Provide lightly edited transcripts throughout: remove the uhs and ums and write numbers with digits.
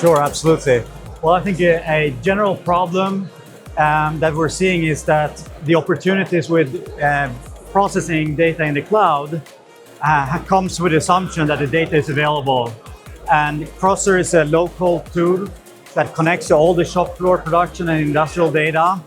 Sure, absolutely. Well, I think a general problem that we're seeing is that the opportunities with processing data in the cloud comes with the assumption that the data is available. And Crosser is a local tool that connects to all the shop floor production and industrial data,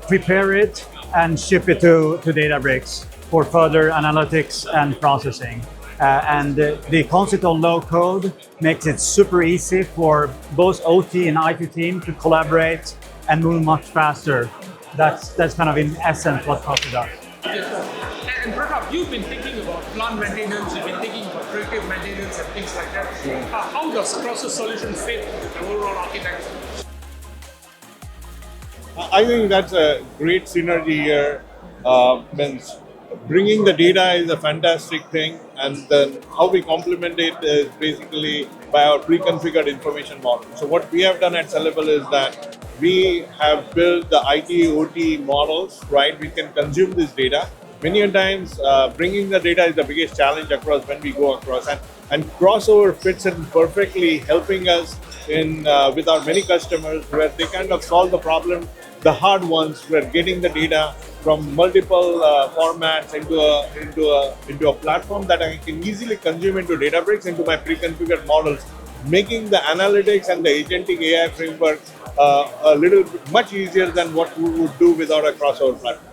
prepare it, and ship it to Databricks for further analytics and processing. The concept of low code makes it super easy for both OT and IT team to collaborate and move much faster. That's kind of in essence what Crosser does. And Pratap, you've been thinking about plant maintenance, you've been thinking about predictive maintenance and things like that. How does Crosser solution fit with the overall architecture? I think that's a great synergy here. Means bringing the data is a fantastic thing, and then how we complement it is basically by our pre-configured information model. So what we have done at Celebal is that we have built the IT OT models, right? We can consume this data. Many a times, bringing the data is the biggest challenge across when we go across, and crossover fits in perfectly, helping us in with our many customers where they kind of solve the problem, the hard ones, where getting the data from multiple formats into a platform that I can easily consume into Databricks, into my pre-configured models, making the analytics and the agentic AI framework a little bit much easier than what we would do without a crossover platform.